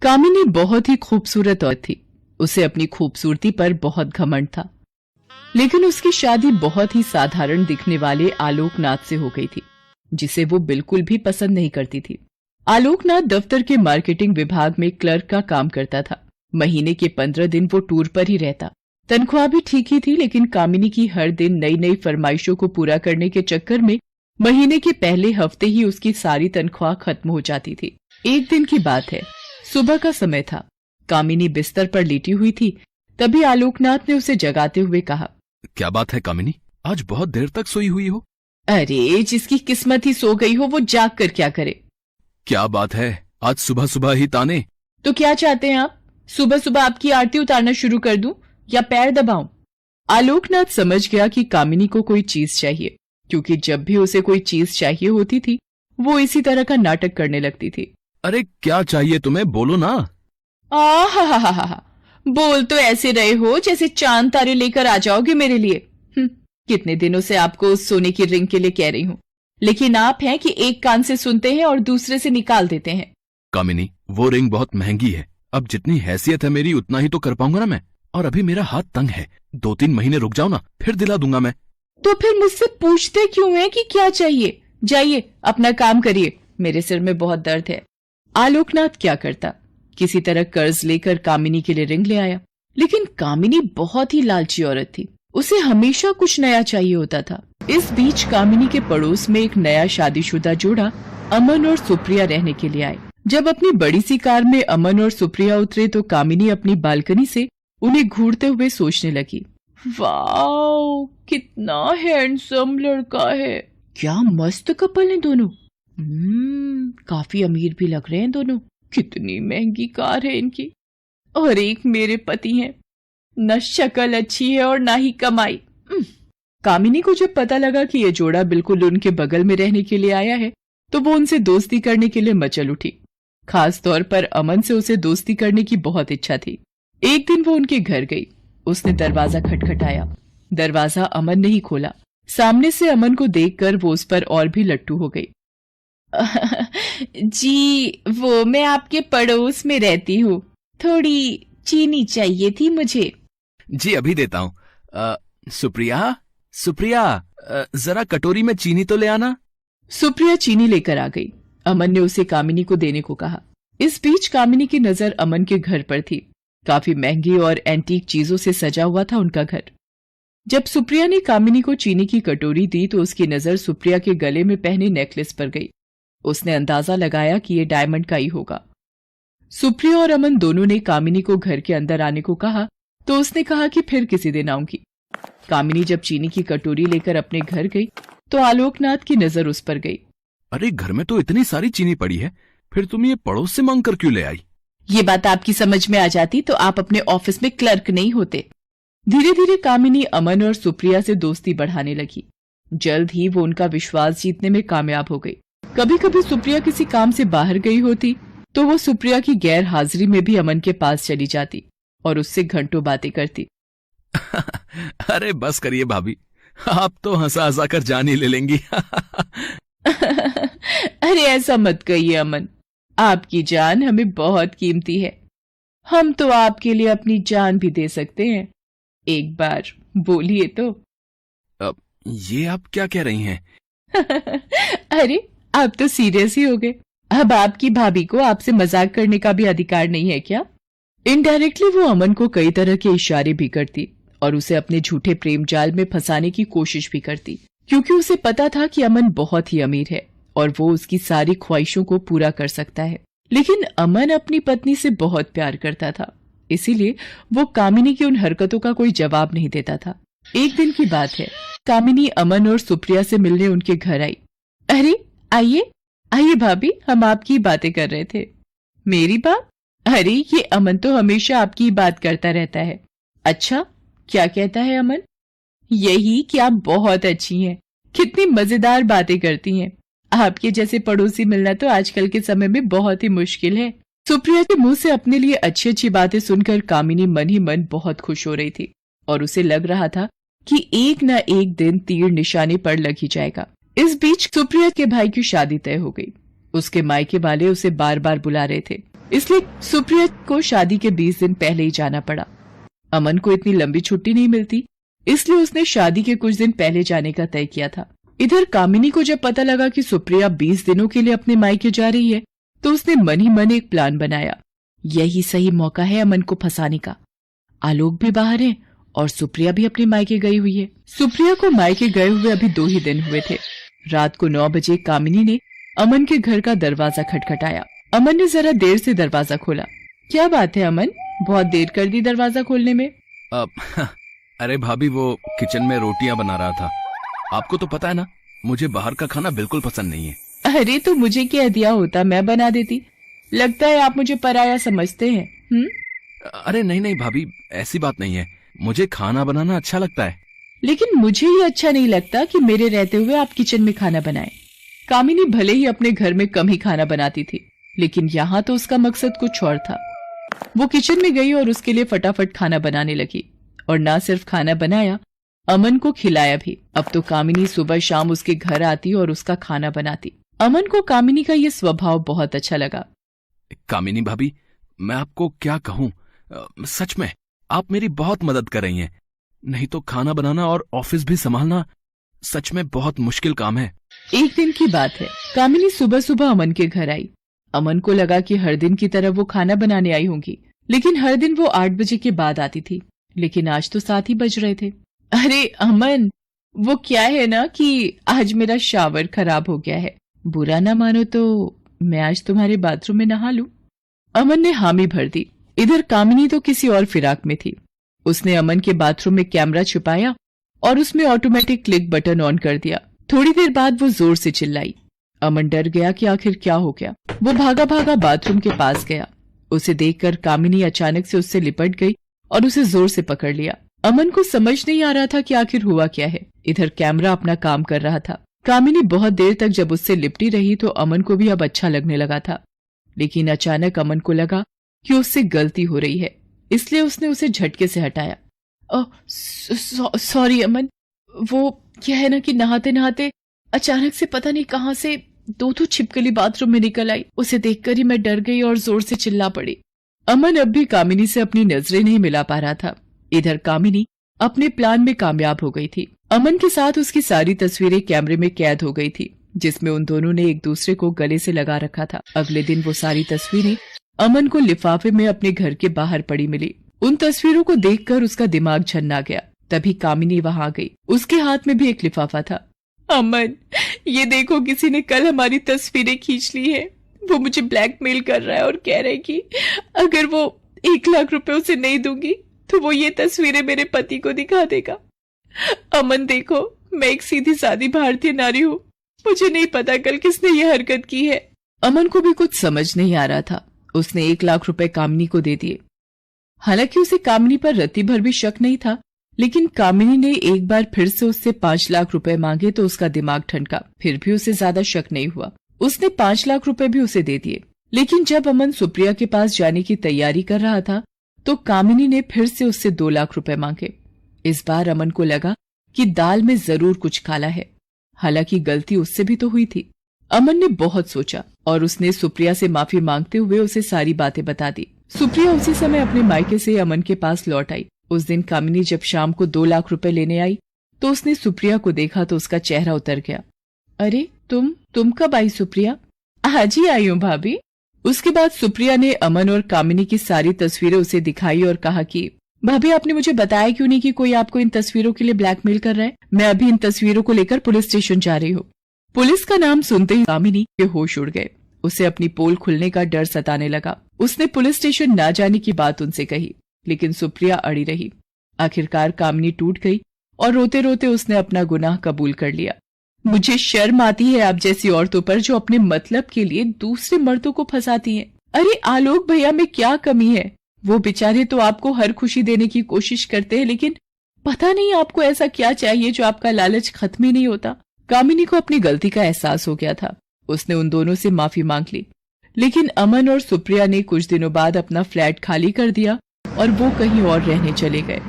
कामिनी बहुत ही खूबसूरत औरत थी। उसे अपनी खूबसूरती पर बहुत घमंड था, लेकिन उसकी शादी बहुत ही साधारण दिखने वाले आलोकनाथ से हो गई थी, जिसे वो बिल्कुल भी पसंद नहीं करती थी। आलोकनाथ दफ्तर के मार्केटिंग विभाग में क्लर्क का काम करता था। महीने के 15 दिन वो टूर पर ही रहता। तनख्वाह भी ठीक ही थी, लेकिन कामिनी की हर दिन नई नई फरमाइशों को पूरा करने के चक्कर में महीने के पहले हफ्ते ही उसकी सारी तनख्वाह खत्म हो जाती थी। एक दिन की बात है, सुबह का समय था। कामिनी बिस्तर पर लेटी हुई थी। तभी आलोकनाथ ने उसे जगाते हुए कहा, क्या बात है कामिनी, आज बहुत देर तक सोई हुई हो? अरे, जिसकी किस्मत ही सो गई हो वो जाग कर क्या करे। क्या बात है, आज सुबह सुबह ही ताने? तो क्या चाहते हैं आप? सुबह सुबह आपकी आरती उतारना शुरू कर दूं या पैर दबाऊं? आलोकनाथ समझ गया कि कामिनी को कोई चीज चाहिए, क्योंकि जब भी उसे कोई चीज चाहिए होती थी वो इसी तरह का नाटक करने लगती थी। अरे क्या चाहिए तुम्हें, बोलो ना। हा, बोल तो ऐसे रहे हो जैसे चांद तारे लेकर आ जाओगे मेरे लिए। कितने दिनों से आपको उस सोने की रिंग के लिए कह रही हूँ, लेकिन आप हैं कि एक कान से सुनते हैं और दूसरे से निकाल देते हैं। कामिनी, वो रिंग बहुत महंगी है। अब जितनी हैसियत है मेरी उतना ही तो कर पाऊंगा ना मैं, और अभी मेरा हाथ तंग है। 2-3 महीने रुक जाओ ना, फिर दिला दूंगा मैं। तो फिर मुझसे पूछते क्यों हैं कि क्या चाहिए? जाइए अपना काम करिए, मेरे सिर में बहुत दर्द है। आलोकनाथ क्या करता, किसी तरह कर्ज लेकर कामिनी के लिए रिंग ले आया। लेकिन कामिनी बहुत ही लालची औरत थी, उसे हमेशा कुछ नया चाहिए होता था। इस बीच कामिनी के पड़ोस में एक नया शादीशुदा जोड़ा अमन और सुप्रिया रहने के लिए आए। जब अपनी बड़ी सी कार में अमन और सुप्रिया उतरे तो कामिनी अपनी बालकनी से उन्हें घूरते हुए सोचने लगी, वाओ, कितना हैंडसम लड़का है। क्या मस्त कपल हैं दोनों। काफी अमीर भी लग रहे हैं दोनों। कितनी महंगी कार है इनकी, और एक मेरे पति हैं। न शक्ल अच्छी है और ना ही कमाई। कामिनी को जब पता लगा कि ये जोड़ा बिल्कुल उनके बगल में रहने के लिए आया है तो वो उनसे दोस्ती करने के लिए मचल उठी। खास तौर पर अमन से उसे दोस्ती करने की बहुत इच्छा थी। एक दिन वो उनके घर गई। उसने दरवाजा खटखटाया। दरवाजा अमन ने ही खोला। सामने से अमन को देखकर वो उस पर और भी लट्टू हो गई। जी, वो मैं आपके पड़ोस में रहती हूँ, थोड़ी चीनी चाहिए थी मुझे। जी अभी देता हूँ। सुप्रिया, जरा कटोरी में चीनी तो ले आना। सुप्रिया चीनी लेकर आ गई। अमन ने उसे कामिनी को देने को कहा। इस बीच कामिनी की नजर अमन के घर पर थी। काफी महंगी और एंटीक चीजों से सजा हुआ था उनका घर। जब सुप्रिया ने कामिनी को चीनी की कटोरी दी तो उसकी नजर सुप्रिया के गले में पहने नेकलेस पर गई। उसने अंदाजा लगाया कि ये डायमंड का ही होगा। सुप्रिया और अमन दोनों ने कामिनी को घर के अंदर आने को कहा तो उसने कहा कि फिर किसी दिन आऊंगी। कामिनी जब चीनी की कटोरी लेकर अपने घर गई तो आलोकनाथ की नजर उस पर गई। अरे, घर में तो इतनी सारी चीनी पड़ी है, फिर तुम ये पड़ोस से मांग कर क्यों ले आई? ये बात आपकी समझ में आ जाती तो आप अपने ऑफिस में क्लर्क नहीं होते। धीरे धीरे कामिनी अमन और सुप्रिया से दोस्ती बढ़ाने लगी। जल्द ही वो उनका विश्वास जीतने में कामयाब हो गई। कभी कभी सुप्रिया किसी काम से बाहर गई होती तो वो सुप्रिया की गैर हाजिरी में भी अमन के पास चली जाती और उससे घंटों बातें करती। अरे बस करिए भाभी, आप तो हंसा हंसा कर जान ही ले लेंगी। अरे ऐसा मत कहिए अमन, आपकी जान हमें बहुत कीमती है। हम तो आपके लिए अपनी जान भी दे सकते हैं। एक बार बोलिए तो। अब ये आप क्या कह रही हैं? अरे, आप तो सीरियस ही हो गए। अब आपकी भाभी को आपसे मजाक करने का भी अधिकार नहीं है क्या? इनडायरेक्टली वो अमन को कई तरह के इशारे भी करती और उसे अपने झूठे प्रेम जाल में फंसाने की कोशिश भी करती, क्योंकि उसे पता था कि अमन बहुत ही अमीर है और वो उसकी सारी ख्वाहिशों को पूरा कर सकता है। लेकिन अमन अपनी पत्नी से बहुत प्यार करता था, इसीलिए वो कामिनी की उन हरकतों का कोई जवाब नहीं देता था। एक दिन की बात है, कामिनी अमन और सुप्रिया से मिलने उनके घर आई। अरे आइए आइए भाभी, हम आपकी बातें कर रहे थे। मेरी बात? अरे ये अमन तो हमेशा आपकी बात करता रहता है। अच्छा, क्या कहता है अमन? यही कि आप बहुत अच्छी हैं, कितनी मजेदार बातें करती हैं। आपके जैसे पड़ोसी मिलना तो आजकल के समय में बहुत ही मुश्किल है। सुप्रिया के मुंह से अपने लिए अच्छी अच्छी बातें सुनकर कामिनी मन ही मन बहुत खुश हो रही थी और उसे लग रहा था कि एक न एक दिन तीर निशाने पर लग ही जाएगा। इस बीच सुप्रिया के भाई की शादी तय हो गई। उसके मायके वाले उसे बार बार बुला रहे थे। इसलिए सुप्रिया को शादी के 20 दिन पहले ही जाना पड़ा। अमन को इतनी लंबी छुट्टी नहीं मिलती, इसलिए उसने शादी के कुछ दिन पहले जाने का तय किया था। इधर कामिनी को जब पता लगा कि सुप्रिया 20 दिनों के लिए अपने मायके जा रही है, तो उसने मन ही मन एक प्लान बनाया। यही सही मौका है अमन को फंसाने का। आलोक भी बाहर है और सुप्रिया भी अपने मायके गई हुई है। सुप्रिया को मायके गए हुए अभी 2 ही दिन हुए थे। रात को 9 बजे कामिनी ने अमन के घर का दरवाजा खटखटाया। अमन ने जरा देर से दरवाजा खोला। क्या बात है अमन, बहुत देर कर दी दरवाजा खोलने में? अरे भाभी, वो किचन में रोटियां बना रहा था। आपको तो पता है ना, मुझे बाहर का खाना बिल्कुल पसंद नहीं है। अरे तो मुझे कह दिया होता, मैं बना देती। लगता है आप मुझे पराया समझते हैं। अरे नहीं नहीं भाभी, ऐसी बात नहीं है। मुझे खाना बनाना अच्छा लगता है। लेकिन मुझे ये अच्छा नहीं लगता कि मेरे रहते हुए आप किचन में खाना बनाएं। कामिनी भले ही अपने घर में कम ही खाना बनाती थी, लेकिन यहाँ तो उसका मकसद कुछ और था। वो किचन में गई और उसके लिए फटाफट खाना बनाने लगी। और ना सिर्फ खाना बनाया, अमन को खिलाया भी। अब तो कामिनी सुबह शाम उसके घर आती और उसका खाना बनाती। अमन को कामिनी का ये स्वभाव बहुत अच्छा लगा। कामिनी भाभी, मैं आपको क्या कहूँ, सच में आप मेरी बहुत मदद कर रही हैं। नहीं तो खाना बनाना और ऑफिस भी संभालना सच में बहुत मुश्किल काम है। एक दिन की बात है, कामिनी सुबह सुबह अमन के घर आई। अमन को लगा कि हर दिन की तरह वो खाना बनाने आई होंगी, लेकिन हर दिन वो 8 बजे के बाद आती थी। लेकिन आज तो 7 ही बज रहे थे। अरे अमन, वो क्या है ना कि आज मेरा शावर खराब हो गया है। बुरा ना मानो तो मैं आज तुम्हारे बाथरूम में नहा लूं? अमन ने हामी भर दी। इधर कामिनी तो किसी और फिराक में थी। उसने अमन के बाथरूम में कैमरा छुपाया और उसमें ऑटोमेटिक क्लिक बटन ऑन कर दिया। थोड़ी देर बाद वो जोर से चिल्लाई। अमन डर गया कि आखिर क्या हो गया। वो भागा भागा बाथरूम के पास गया। उसे देखकर कामिनी अचानक से उससे लिपट गई और उसे जोर से पकड़ लिया। अमन को समझ नहीं आ रहा था कि आखिर हुआ क्या है। इधर कैमरा अपना काम कर रहा था। कामिनी बहुत देर तक जब उससे लिपटी रही तो अमन को भी अब अच्छा लगने लगा था। लेकिन अचानक अमन को लगा कि उससे गलती हो रही है, इसलिए उसने उसे झटके से हटाया। सॉरी अमन, वो क्या है ना कि नहाते नहाते अचानक से पता नहीं कहां से 2 छिपकली बाथरूम में निकल आई। उसे देखकर ही मैं डर गई और जोर से चिल्ला पड़ी। अमन अब भी कामिनी से अपनी नजरें नहीं मिला पा रहा था। इधर कामिनी अपने प्लान में कामयाब हो गई थी। अमन के साथ उसकी सारी तस्वीरें कैमरे में कैद हो गई थी, जिसमें उन दोनों ने एक दूसरे को गले से लगा रखा था। अगले दिन वो सारी तस्वीरें अमन को लिफाफे में अपने घर के बाहर पड़ी मिली। उन तस्वीरों को देखकर उसका दिमाग झन्ना गया। तभी कामिनी वहां आ गई। उसके हाथ में भी एक लिफाफा था। अमन, ये देखो, किसी ने कल हमारी तस्वीरें खींच ली है। वो मुझे ब्लैकमेल कर रहा है और कह रहा है कि अगर वो 1 लाख रुपए उसे नहीं दूंगी तो वो ये तस्वीरें मेरे पति को दिखा देगा। अमन देखो, मैं एक सीधी सादी भारतीय नारी हूँ। मुझे नहीं पता कल किसने ये हरकत की है। अमन को भी कुछ समझ नहीं आ रहा था। उसने 1 लाख रुपए कामिनी को दे दिए। हालांकि उसे कामिनी पर रत्ती भर भी शक नहीं था, लेकिन कामिनी ने एक बार फिर से उससे 5 लाख रुपए मांगे तो उसका दिमाग ठनका। फिर भी उसे ज्यादा शक नहीं हुआ। उसने 5 लाख रुपए भी उसे दे दिए। लेकिन जब अमन सुप्रिया के पास जाने की तैयारी कर रहा था तो कामिनी ने फिर से उससे 2 लाख रुपए मांगे। इस बार अमन को लगा कि दाल में जरूर कुछ काला है। हालांकि गलती उससे भी तो हुई थी। अमन ने बहुत सोचा और उसने सुप्रिया से माफी मांगते हुए उसे सारी बातें बता दी। सुप्रिया उसी समय अपने मायके से अमन के पास लौट आई। उस दिन कामिनी जब शाम को 2 लाख रुपए लेने आई तो उसने सुप्रिया को देखा तो उसका चेहरा उतर गया। अरे तुम कब आई सुप्रिया? आज ही आई हूँ भाभी। उसके बाद सुप्रिया ने अमन और कामिनी की सारी तस्वीरें उसे दिखाई और कहा कि भाभी, आपने मुझे बताया क्यों नहीं कि कोई आपको इन तस्वीरों के लिए ब्लैकमेल कर रहा है? मैं अभी इन तस्वीरों को लेकर पुलिस स्टेशन जा रही हूँ। पुलिस का नाम सुनते ही कामिनी के होश उड़ गए। उसे अपनी पोल खुलने का डर सताने लगा। उसने पुलिस स्टेशन न जाने की बात उनसे कही, लेकिन सुप्रिया अड़ी रही। आखिरकार कामिनी टूट गई और रोते रोते उसने अपना गुनाह कबूल कर लिया। मुझे शर्म आती है आप जैसी औरतों पर जो अपने मतलब के लिए दूसरे मर्दों को फंसाती हैं। अरे आलोक भैया में क्या कमी है? वो बेचारे तो आपको हर खुशी देने की कोशिश करते हैं, लेकिन पता नहीं आपको ऐसा क्या चाहिए जो आपका लालच खत्म ही नहीं होता। कामिनी को अपनी गलती का एहसास हो गया था। उसने उन दोनों से माफी मांग ली, लेकिन अमन और सुप्रिया ने कुछ दिनों बाद अपना फ्लैट खाली कर दिया और वो कहीं और रहने चले गए।